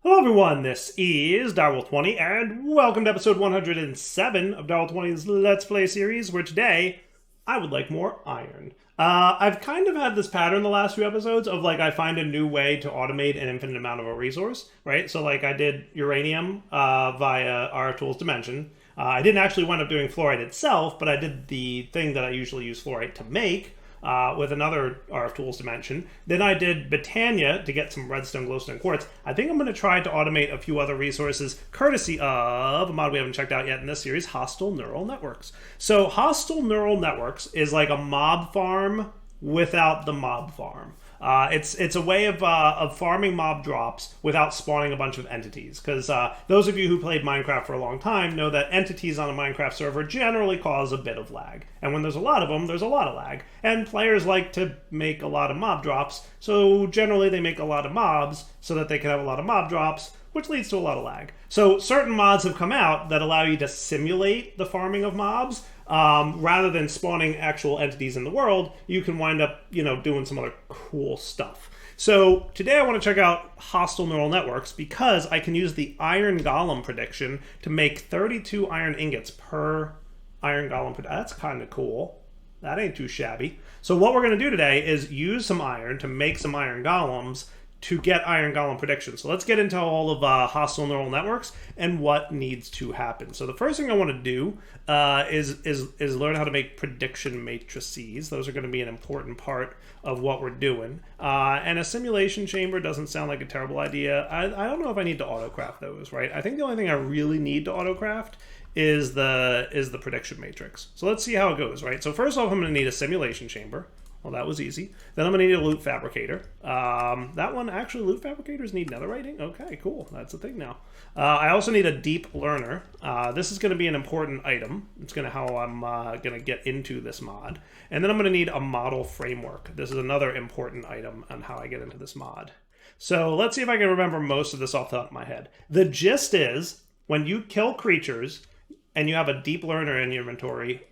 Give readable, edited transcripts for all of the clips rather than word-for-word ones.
Hello everyone, this is Direwolf20 and welcome to episode 107 of Direwolf20's Let's Play series, where today I would like more iron. I've kind of had this pattern the last few episodes of I find a new way to automate an infinite amount of a resource, right? So I did uranium via our tools dimension. I didn't actually wind up doing fluorite itself, but I did the thing that I usually use fluorite to make, with another RF Tools dimension. Then I did Britannia to get some redstone, glowstone, quartz. I think I'm going to try to automate a few other resources, courtesy of a mod we haven't checked out yet in this series, Hostile Neural Networks. So Hostile Neural Networks is like a mob farm without the mob farm. It's a way of farming mob drops without spawning a bunch of entities. Because those of you who played Minecraft for a long time know that entities on a Minecraft server generally cause a bit of lag. And when there's a lot of them, there's a lot of lag. And players like to make a lot of mob drops, so generally they make a lot of mobs so that they can have a lot of mob drops, which leads to a lot of lag. So certain mods have come out that allow you to simulate the farming of mobs. Rather than spawning actual entities in the world, you can wind up, doing some other cool stuff. So today I want to check out Hostile Neural Networks because I can use the Iron Golem prediction to make 32 iron ingots per Iron Golem. That's kind of cool. That ain't too shabby. So what we're going to do today is use some iron to make some Iron Golems to get Iron Golem predictions. So let's get into all of Hostile Neural Networks and what needs to happen. So the first thing I want to do is learn how to make prediction matrices. Those are going to be an important part of what we're doing. And a simulation chamber doesn't sound like a terrible idea. I don't know if I need to autocraft those, right? I think the only thing I really need to autocraft is the prediction matrix. So let's see how it goes, right? So first off, I'm going to need a simulation chamber. Well, that was easy. Then I'm going to need a loot fabricator. That one, actually, loot fabricators need netherite. Okay, cool. That's a thing now. I also need a deep learner. This is going to be an important item. It's going to how I'm going to get into this mod. And then I'm going to need a model framework. This is another important item on how I get into this mod. So let's see if I can remember most of this off the top of my head. The gist is, when you kill creatures and you have a deep learner in your inventory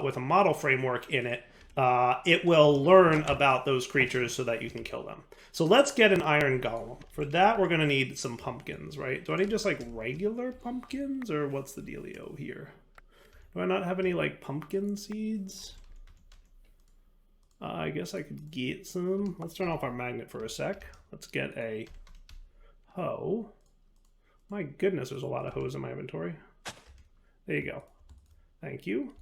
with a model framework in it, it will learn about those creatures so that you can kill them. So let's get an Iron Golem. For that, we're going to need some pumpkins, right? Do I need just regular pumpkins, or what's the dealio here? Do I not have any pumpkin seeds? I guess I could get some. Let's turn off our magnet for a sec. Let's get a hoe. My goodness, there's a lot of hoes in my inventory. There you go. Thank you.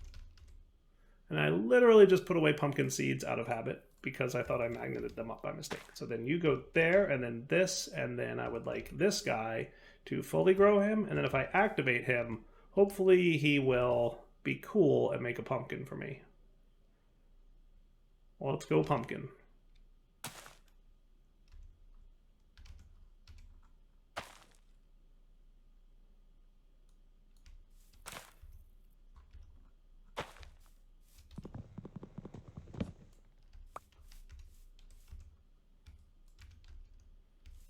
And I literally just put away pumpkin seeds out of habit because I thought I magneted them up by mistake. So then you go there, and then this, and then I would like this guy to fully grow him. And then if I activate him, hopefully he will be cool and make a pumpkin for me. Well, let's go pumpkin.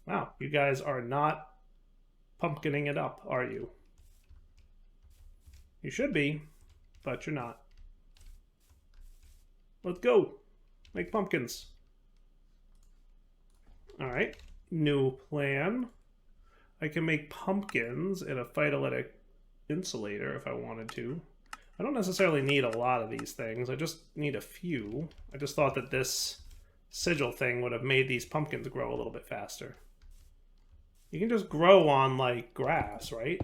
Wow, you guys are not pumpkining it up, are you? You should be, but you're not. Let's go. Make pumpkins. Alright, new plan. I can make pumpkins in a phytolytic insulator if I wanted to. I don't necessarily need a lot of these things. I just need a few. I just thought that this sigil thing would have made these pumpkins grow a little bit faster. You can just grow on, grass, right?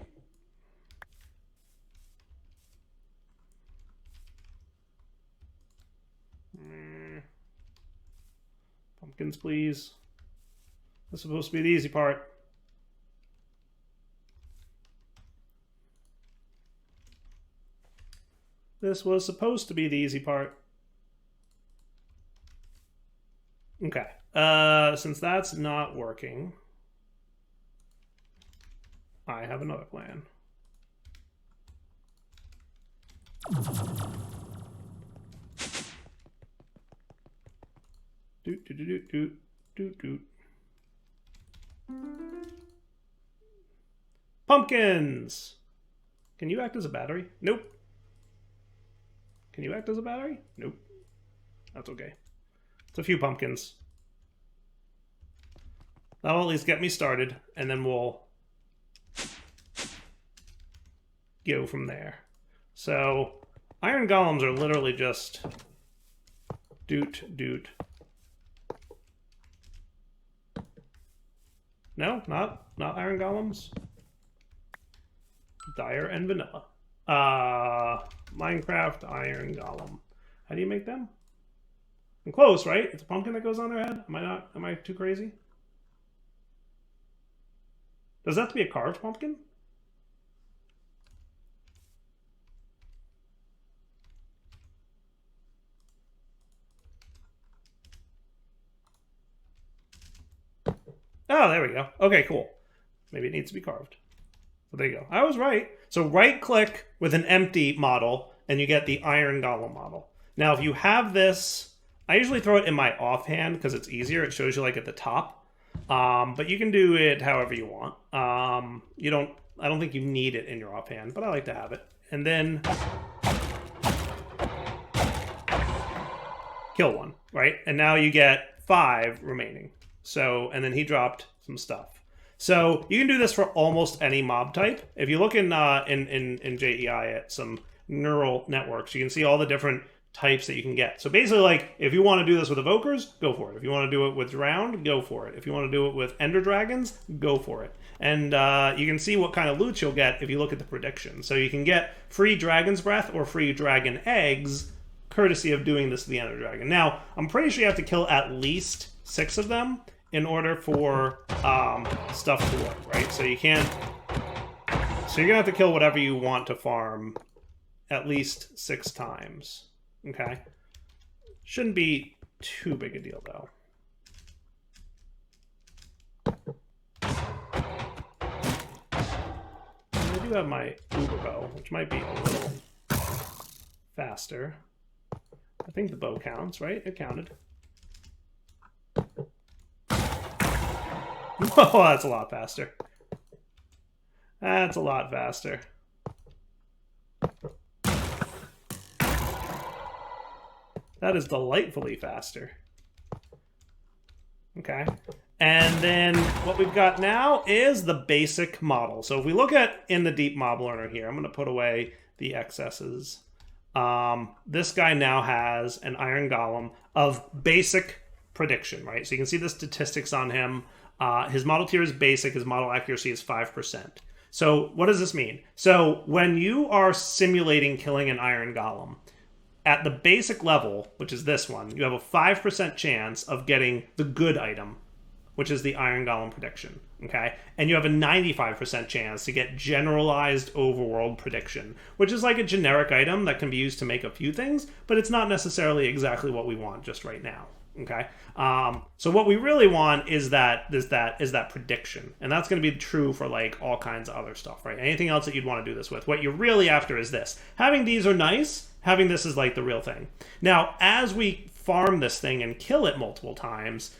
Pumpkins, please. This is supposed to be the easy part. This was supposed to be the easy part. Okay. Since that's not working, I have another plan. Doot, doot, doot, doot, doot, doot. Pumpkins! Can you act as a battery? Nope. Can you act as a battery? Nope. That's okay. It's a few pumpkins. That'll at least get me started, and then we'll go from there. So iron golems are literally just doot. No, not iron golems. Dire and vanilla. Minecraft iron golem. How do you make them? I'm close, right? It's a pumpkin that goes on their head? Am I too crazy? Does that have to be a carved pumpkin? Oh, there we go. Okay, cool. Maybe it needs to be carved. So there you go. I was right. So right-click with an empty model, and you get the iron golem model. Now, if you have this, I usually throw it in my offhand because it's easier. It shows you like at the top. But you can do it however you want. I don't think you need it in your offhand, but I like to have it. And then kill one, right? And now you get 5 remaining. So, and then he dropped some stuff. So you can do this for almost any mob type. If you look in JEI at some neural networks, you can see all the different types that you can get. So basically, like, if you want to do this with evokers, go for it. If you want to do it with drowned, go for it. If you want to do it with ender dragons, go for it. And you can see what kind of loot you'll get if you look at the prediction. So you can get free dragon's breath or free dragon eggs, courtesy of doing this to the ender dragon. Now, I'm pretty sure you have to kill at least 6 of them in order for stuff to work, right? So you can't... So you're going to have to kill whatever you want to farm at least 6 times. Okay? Shouldn't be too big a deal, though. I do have my uber bow, which might be a little faster. I think the bow counts, right? It counted. Oh, that's a lot faster. That's a lot faster. That is delightfully faster. Okay. And then what we've got now is the basic model. So if we look at in the deep mob learner here, I'm going to put away the excesses. This guy now has an iron golem of basic prediction, right? So you can see the statistics on him. His model tier is basic. His model accuracy is 5%. So what does this mean? So when you are simulating killing an iron golem, at the basic level, which is this one, you have a 5% chance of getting the good item, which is the iron golem prediction, okay? And you have a 95% chance to get generalized overworld prediction, which is like a generic item that can be used to make a few things, but it's not necessarily exactly what we want just right now. Okay, so what we really want is that prediction, and that's going to be true for like all kinds of other stuff, right? Anything else that you'd want to do this with. What you're really after is this. Having these are nice. Having this is like the real thing. Now, as we farm this thing and kill it multiple times,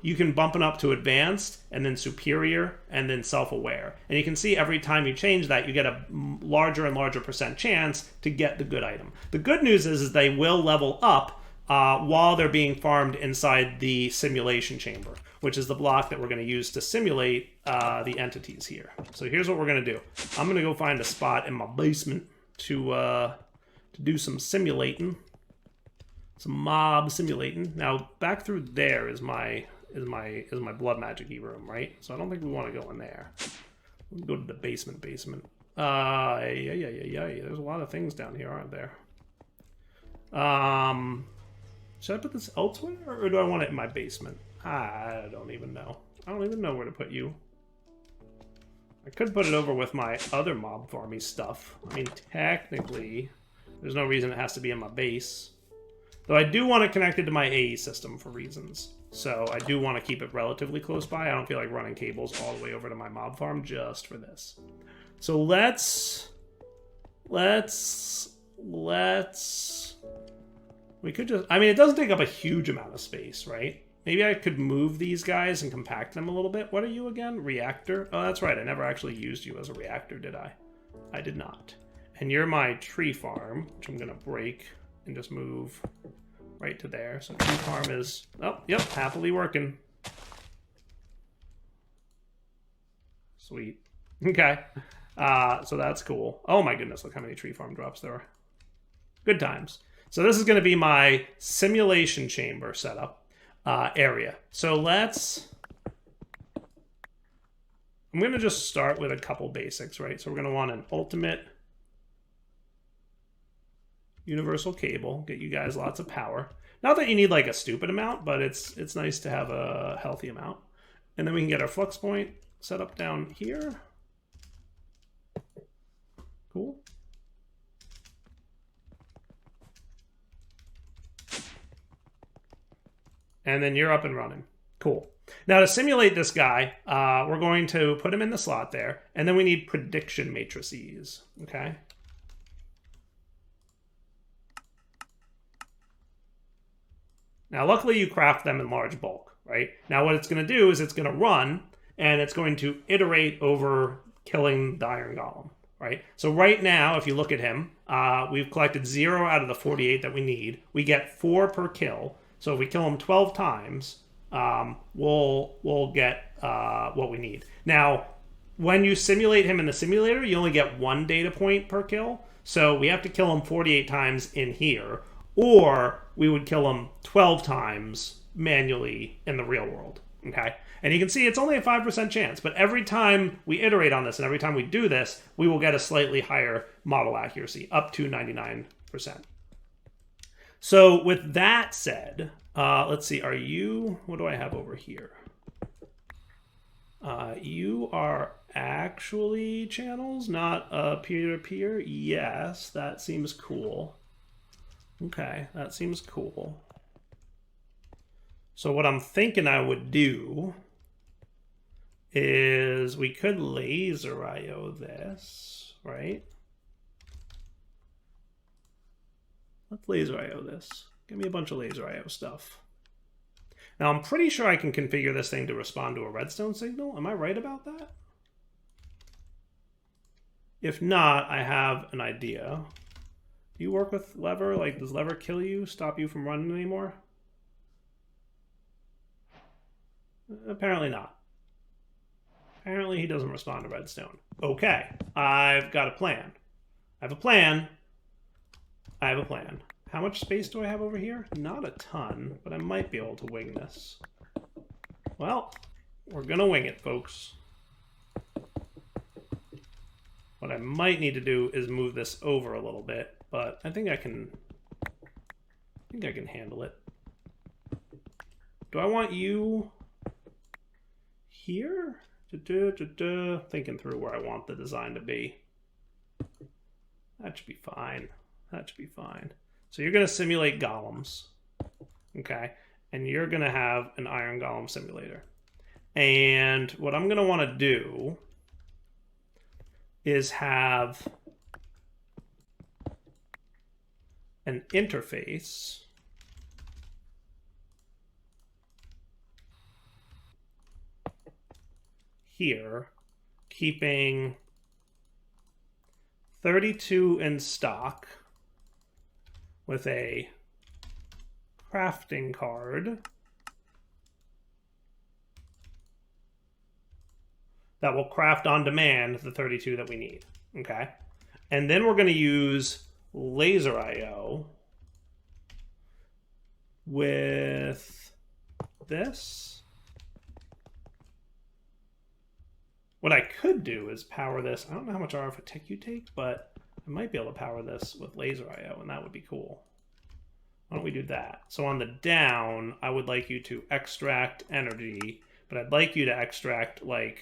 you can bump it up to advanced, and then superior, and then self-aware. And you can see every time you change that, you get a larger and larger % chance to get the good item. The good news is they will level up while they're being farmed inside the simulation chamber, which is the block that we're going to use to simulate the entities here. So here's what we're going to do. I'm going to go find a spot in my basement to do some simulating, some mob simulating. Now back through there is my blood magic-y room, right? So I don't think we want to go in there. We'll go to the basement. Yeah. There's a lot of things down here, aren't there? Should I put this elsewhere, or do I want it in my basement? I don't even know. I don't even know where to put you. I could put it over with my other mob farmy stuff. I mean, technically, there's no reason it has to be in my base. Though I do want it connected to my AE system for reasons. So I do want to keep it relatively close by. I don't feel like running cables all the way over to my mob farm just for this. So let's... We could just... I mean, it doesn't take up a huge amount of space, right? Maybe I could move these guys and compact them a little bit. What are you again? Reactor? Oh, that's right. I never actually used you as a reactor, did I? I did not. And you're my tree farm, which I'm going to break and just move right to there. So tree farm is... Oh, yep, happily working. Sweet. Okay. So that's cool. Oh my goodness, look how many tree farm drops there are. Good times. So this is going to be my simulation chamber setup area. So I'm going to just start with a couple basics, right? So we're going to want an ultimate universal cable, get you guys lots of power. Not that you need like a stupid amount, but it's nice to have a healthy amount. And then we can get our flux point set up down here. Cool. And then you're up and running. Cool. Now to simulate this guy, we're going to put him in the slot there, and then we need prediction matrices, okay? Now luckily you craft them in large bulk, right? Now what it's going to do is it's going to run, and it's going to iterate over killing the Iron Golem, right? So right now, if you look at him, we've collected 0 out of the 48 that we need. We get 4 per kill. So if we kill him 12 times, we'll get what we need. Now, when you simulate him in the simulator, you only get 1 data point per kill. So we have to kill him 48 times in here, or we would kill him 12 times manually in the real world, okay? And you can see it's only a 5% chance, but every time we iterate on this and every time we do this, we will get a slightly higher model accuracy, up to 99%. So with that said, let's see, are you, what do I have over here? You are actually channels, not peer-to-peer. Yes, that seems cool. Okay, that seems cool. So what I'm thinking I would do is we could laser IO this, right? Let's laser IO this. Give me a bunch of laser IO stuff. Now I'm pretty sure I can configure this thing to respond to a redstone signal. Am I right about that? If not, I have an idea. Do you work with lever? Like, does lever kill you, stop you from running anymore? Apparently not. Apparently he doesn't respond to redstone. Okay, I've got a plan. I have a plan. I have a plan. How much space do I have over here? Not a ton, but I might be able to wing this. Well, we're gonna wing it, folks. What I might need to do is move this over a little bit, but I think I can handle it. Do I want you here? Thinking through where I want the design to be. That should be fine. That should be fine. So you're going to simulate golems, okay? And you're going to have an iron golem simulator. And what I'm going to want to do is have an interface here, keeping 32 in stock with a crafting card that will craft on demand the 32 that we need, okay? And then we're going to use laser IO with this. What I could do is power this. I don't know how much RF tech you take, but I might be able to power this with laser IO, and that would be cool. Why don't we do that? So on the down, I would like you to extract energy, but I'd like you to extract, like...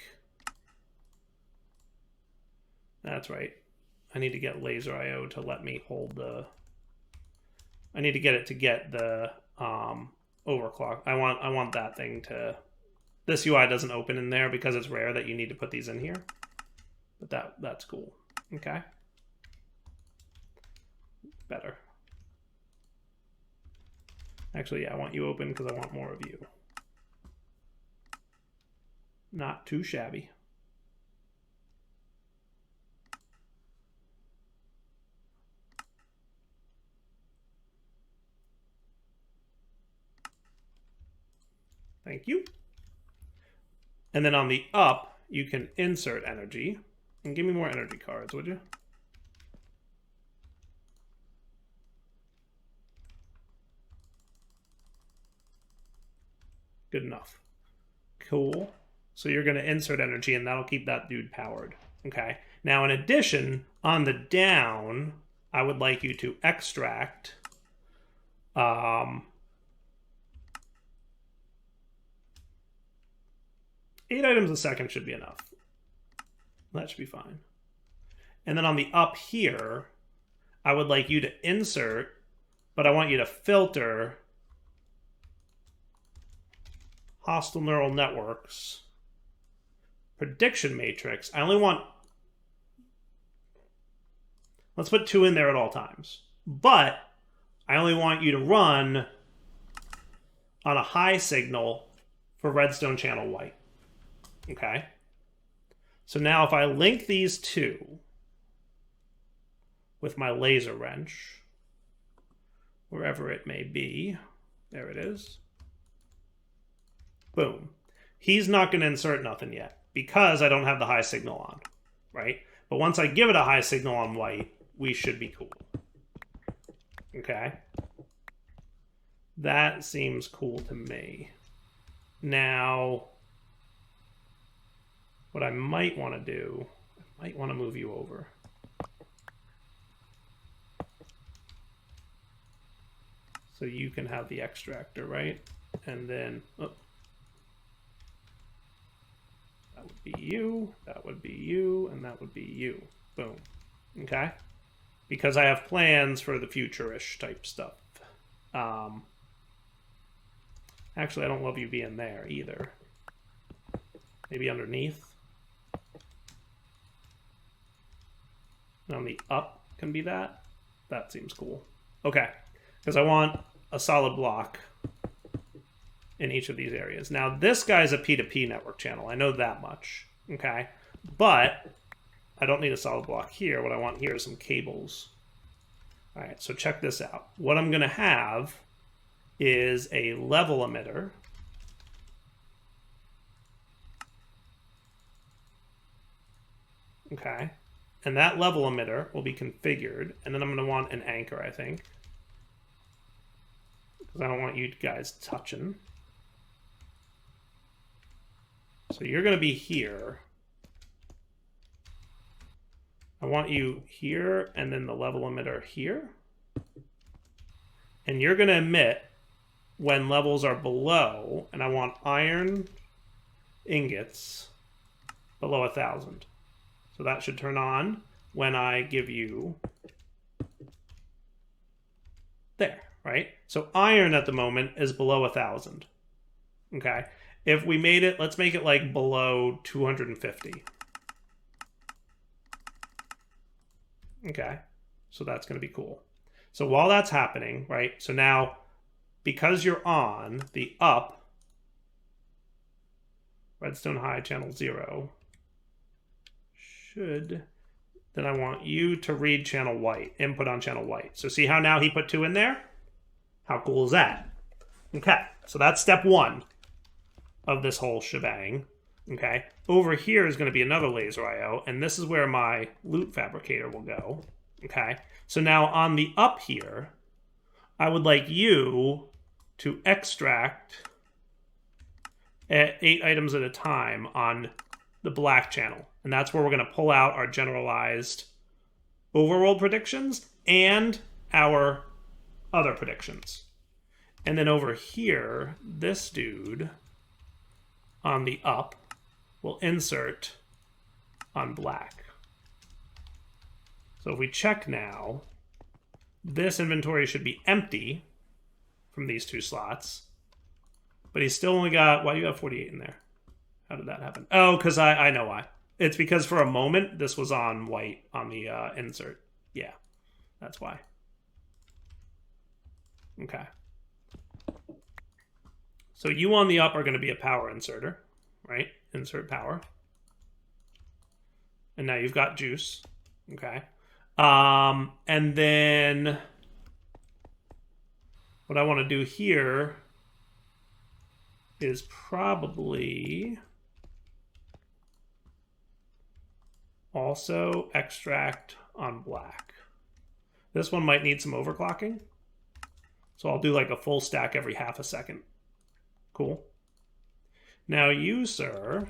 That's right. I need to get laser IO to let me hold the... I need to get it to get the overclock. I want that thing to... This UI doesn't open in there because it's rare that you need to put these in here. But that's cool. Okay. Better. Actually, yeah, I want you open because I want more of you. Not too shabby. Thank you. And then on the up, you can insert energy. And give me more energy cards, would you? Good enough. Cool. So you're going to insert energy, and that'll keep that dude powered. Okay. Now, in addition, on the down, I would like you to extract 8 items a second should be enough. That should be fine. And then on the up here, I would like you to insert, but I want you to filter hostile neural networks, prediction matrix. I only want, let's put 2 in there at all times. But I only want you to run on a high signal for redstone channel white. Okay? So now if I link these two with my laser wrench, wherever it may be, there it is. Boom. He's not going to insert nothing yet because I don't have the high signal on, right? But once I give it a high signal on white, we should be cool. Okay? That seems cool to me. Now, what I might want to do, I might want to move you over. So you can have the extractor, right? And then, oh, that would be you, that would be you, and that would be you. Boom. Okay? Because I have plans for the future-ish type stuff. Actually, I don't love you being there either. Maybe underneath. And on the up can be that. That seems cool. Okay. Because I want a solid block in each of these areas. Now, this guy's a P2P network channel. I know that much. Okay? But I don't need a solid block here. What I want here is some cables. All right, so check this out. What I'm going to have is a level emitter. Okay. And that level emitter will be configured. And then I'm going to want an anchor, I think. Because I don't want you guys touching. So you're going to be here. I want you here, and then the level emitter here. And you're going to emit when levels are below, and I want iron ingots below 1,000. So that should turn on when I give you there, right? So iron at the moment is below 1,000. Okay. If we made it, let's make it like below 250. Okay. So that's going to be cool. So while that's happening, right? So now, because you're on the up, redstone high channel 0, should, then I want you to read channel white, input on channel white. So see how now he put 2 in there? How cool is that? Okay, so that's step 1 of this whole shebang. Okay, over here is going to be another laser IO, and this is where my loot fabricator will go. Okay, so now on the up here, I would like you to extract 8 items at a time on the black channel. And that's where we're going to pull out our generalized overworld predictions and our other predictions. And then over here, this dude on the up will insert on black. So if we check now, this inventory should be empty from these 2 slots. But he's still only got, why do you have 48 in there? How did that happen? Oh, because I know why. It's because for a moment, this was on white on the insert. Yeah, that's why. Okay. So you on the up are going to be a power inserter, right? Insert power. And now you've got juice. Okay. And then what I want to do here is probably Also extract on black. This one might need some overclocking. So I'll do like a full stack every half a second. Cool. Now you, sir,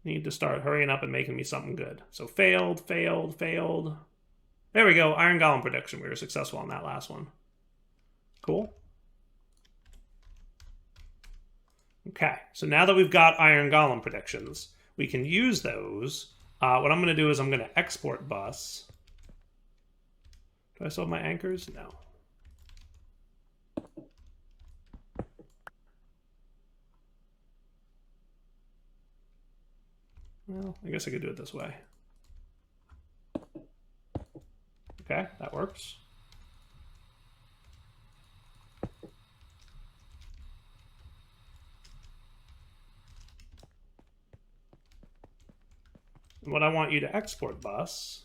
need to start hurrying up and making me something good. So failed, failed, failed. There we go, iron golem prediction. We were successful on that last one. Cool. Okay, so now that we've got iron golem predictions, we can use those. What I'm going to do is I'm going to export bus. Do I still have my anchors? No. Well, I guess I could do it this way. Okay, that works. And what I want you to export bus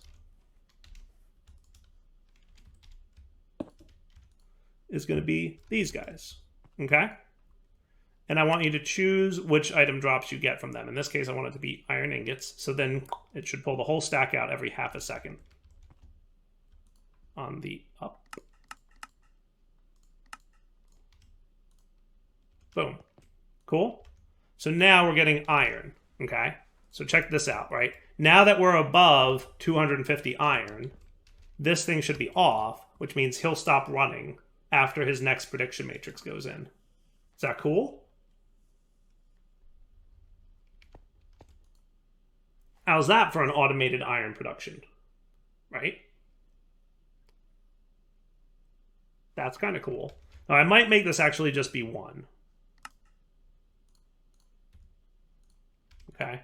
is going to be these guys, okay? And I want you to choose which item drops you get from them. In this case, I want it to be iron ingots, so then it should pull the whole stack out every half a second. On the up. Boom. Cool. So now we're getting iron, okay? So check this out, right? Now that we're above 250 iron, this thing should be off, which means he'll stop running after his next prediction matrix goes in. Is that cool? How's that for an automated iron production, right? That's kind of cool. Now, I might make this actually just be 1. Okay.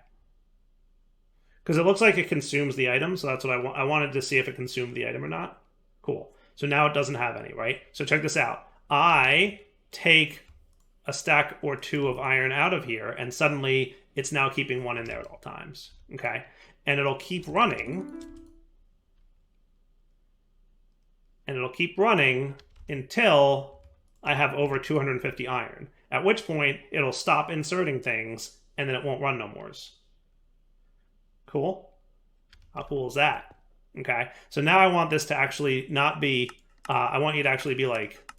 Because it looks like it consumes the item, so that's what I want. I wanted to see if it consumed the item or not. Cool. So now it doesn't have any, right? So check this out. I take a stack or 2 of iron out of here, and suddenly it's now keeping 1 in there at all times. Okay? And it'll keep running. And it'll keep running until I have over 250 iron. At which point, it'll stop inserting things, and then it won't run no more. Cool? How cool is that? Okay, so now I want this to actually not be, I want you to actually be like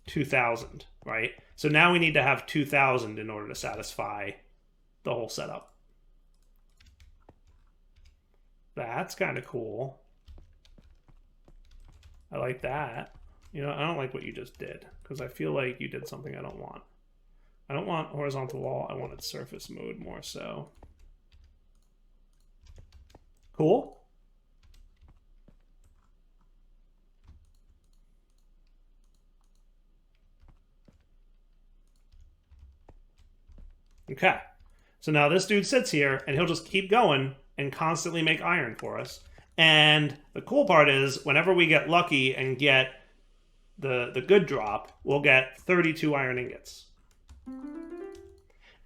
2,000, right? So now we need to have 2,000 in order to satisfy the whole setup. That's kind of cool. I like that. You know, I don't like what you just did, because I feel like you did something I don't want. I don't want horizontal wall, I wanted surface mode more so. Cool. Okay. So now this dude sits here, and he'll just keep going and constantly make iron for us. And the cool part is, whenever we get lucky and get the good drop, we'll get 32 iron ingots.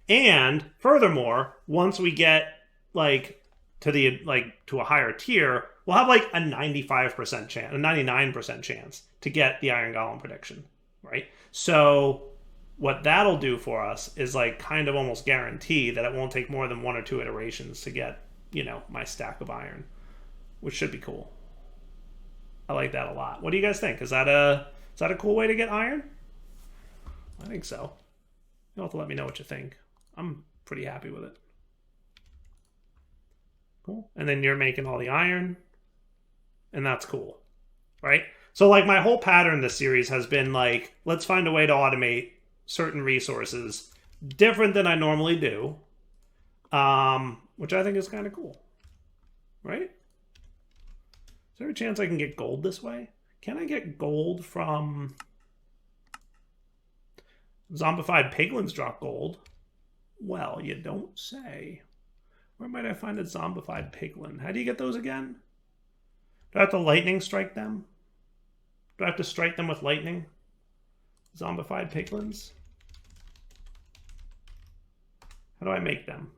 And furthermore, once we get like to a higher tier, we'll have like a 95% chance, a 99% chance to get the iron golem prediction, right? So what that'll do for us is like kind of almost guarantee that it won't take more than 1 or 2 iterations to get, you know, my stack of iron, which should be cool. I like that a lot. What do you guys think? Is that a cool way to get iron? I think so. You'll have to let me know what you think. I'm pretty happy with it. Cool. And then you're making all the iron, and that's cool, right? So like my whole pattern this series has been like, let's find a way to automate certain resources different than I normally do, which I think is kind of cool, right? Is there a chance I can get gold this way? Can I get gold from zombified piglins? Drop gold? Well, you don't say. Where might I find a zombified piglin? How do you get those again? Do I have to lightning strike them? Do I have to strike them with lightning? Zombified piglins? How do I make them?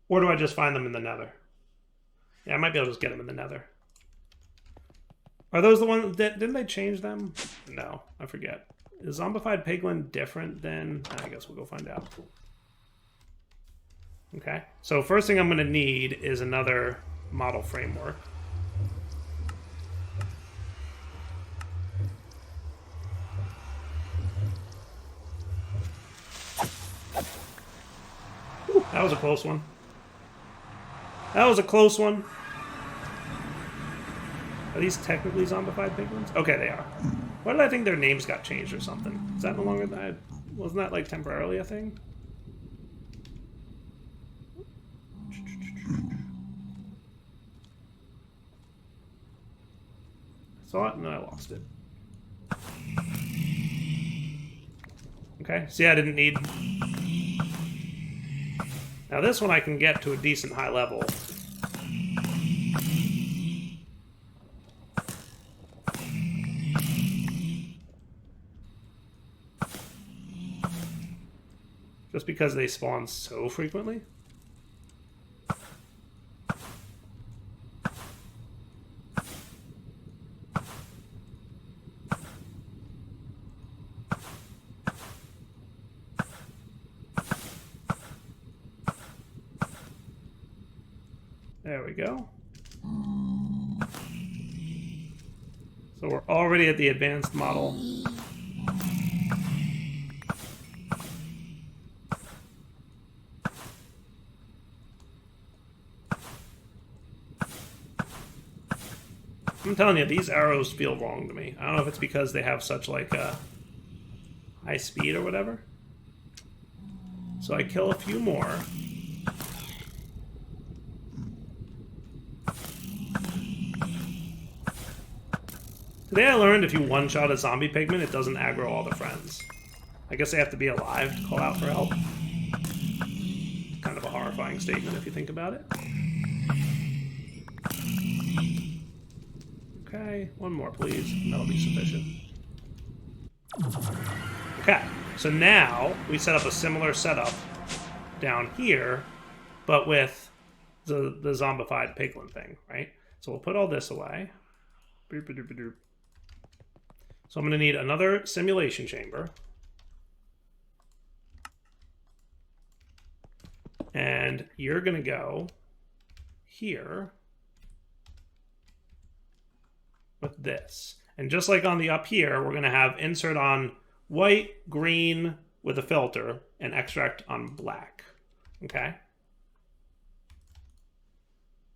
Or do I just find them in the nether? Yeah, I might be able to just get them in the nether. Are those the ones that... Didn't they change them? No, I forget. Is zombified piglin different than... I guess we'll go find out. Okay, so first thing I'm going to need is another model framework. Ooh, that was a close one. That was a close one. Are these technically zombified piglins? Okay, they are. Why did I think their names got changed or something? Is that no longer that? Wasn't that like temporarily a thing? I saw it and then I lost it. Okay, see, I didn't need... Now this one I can get to a decent high level. Just because they spawn so frequently. There we go. So we're already at the advanced model. I'm telling you, these arrows feel wrong to me. I don't know if it's because they have such like a high speed or whatever. So I kill a few more. Today I learned if you one-shot a zombie pigman, it doesn't aggro all the friends. I guess they have to be alive to call out for help. Kind of a horrifying statement if you think about it. Okay, one more please, and that'll be sufficient. Okay, so now we set up a similar setup down here, but with the zombified piglin thing, right? So we'll put all this away. So I'm going to need another simulation chamber. And you're going to go here with this. And just like on the up here, we're going to have insert on white, green with a filter, and extract on black. Okay?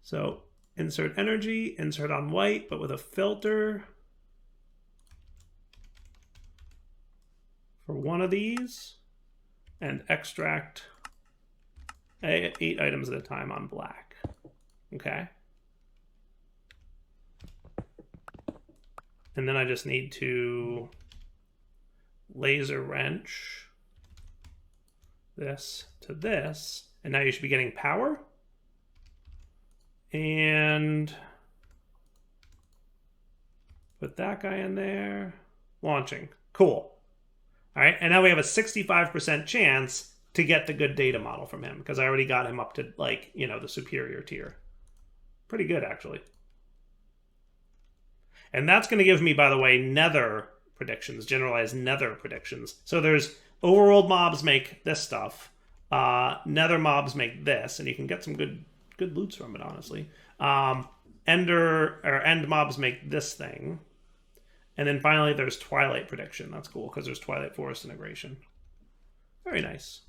So insert energy, insert on white, but with a filter for one of these, and extract 8 items at a time on black. Okay? And then I just need to laser wrench this to this, and now you should be getting power. And put that guy in there. Launching. Cool. All right, and now we have a 65% chance to get the good data model from him, because I already got him up to, like, you know, the superior tier. Pretty good, actually. And that's going to give me, by the way, nether predictions, generalized nether predictions. So there's overworld mobs make this stuff. Nether mobs make this, and you can get some good loots from it, honestly. End mobs make this thing. And then finally there's Twilight prediction. That's cool, because there's Twilight Forest integration. Very nice.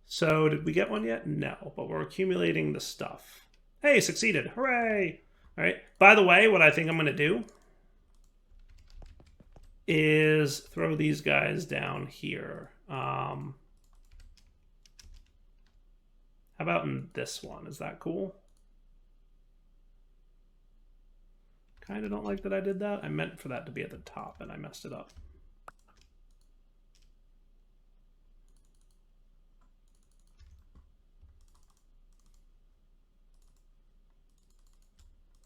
So did we get one yet? No, but we're accumulating the stuff. Hey, succeeded. Hooray! All right. By the way, what I think I'm going to do is throw these guys down here. How about in this one? Is that cool? Kind of don't like that I did that. I meant for that to be at the top, and I messed it up.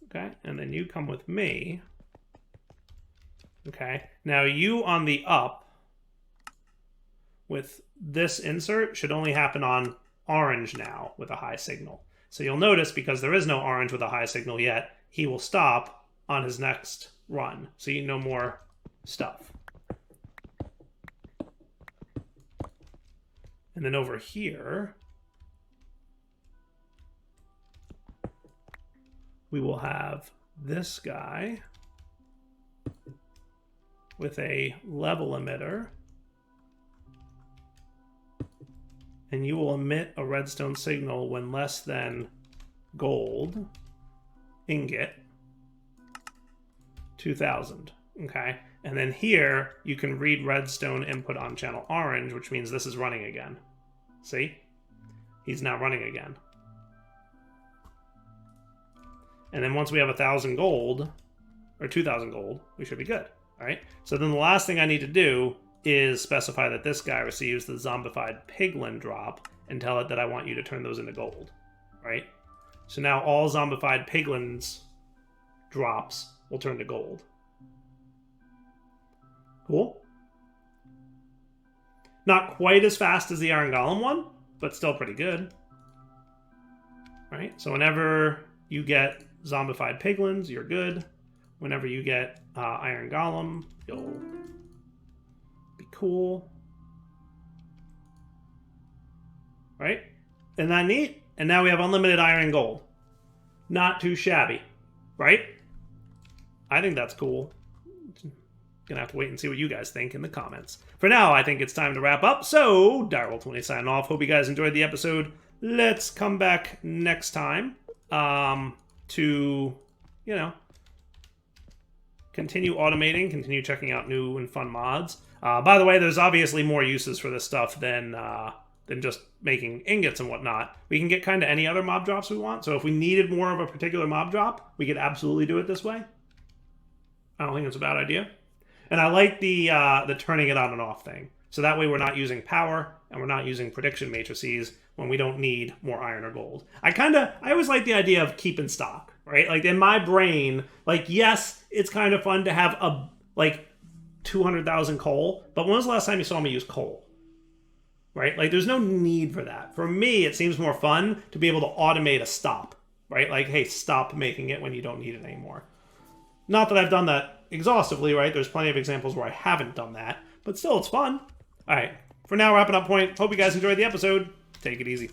Okay, and then you come with me. Okay, now you on the up with this insert should only happen on orange now with a high signal. So you'll notice, because there is no orange with a high signal yet, he will stop on his next run. So you no more stuff. And then over here, we will have this guy with a level emitter. And you will emit a redstone signal when less than gold ingot 2000. Okay. And then here you can read redstone input on channel orange, which means this is running again. See? He's now running again. And then once we have 1,000 gold, or 2,000 gold, we should be good. All right. So then the last thing I need to do is specify that this guy receives the zombified piglin drop and tell it that I want you to turn those into gold. Right? So now all zombified piglins drops will turn to gold. Cool. Not quite as fast as the Iron Golem one, but still pretty good. Right? So whenever you get zombified piglins, you're good. Whenever you get Iron Golem, you'll be cool. Right? Isn't that neat? And now we have unlimited iron and gold. Not too shabby. Right? I think that's cool. Gonna have to wait and see what you guys think in the comments. For now, I think it's time to wrap up. So, Direwolf20 signing off. Hope you guys enjoyed the episode. Let's come back next time to, you know, continue automating, continue checking out new and fun mods. By the way, there's obviously more uses for this stuff than just making ingots and whatnot. We can get kind of any other mob drops we want. So if we needed more of a particular mob drop, we could absolutely do it this way. I don't think it's a bad idea. And I like the turning it on and off thing. So that way we're not using power and we're not using prediction matrices when we don't need more iron or gold. I always like the idea of keeping stock, right? Like in my brain, like yes, it's kind of fun to have 200,000 coal, but when was the last time you saw me use coal? Right? Like there's no need for that. For me, it seems more fun to be able to automate a stop, right? Like, hey, stop making it when you don't need it anymore. Not that I've done that exhaustively, right? There's plenty of examples where I haven't done that, but still, it's fun. All right, for now, wrapping up point. Hope you guys enjoyed the episode. Take it easy.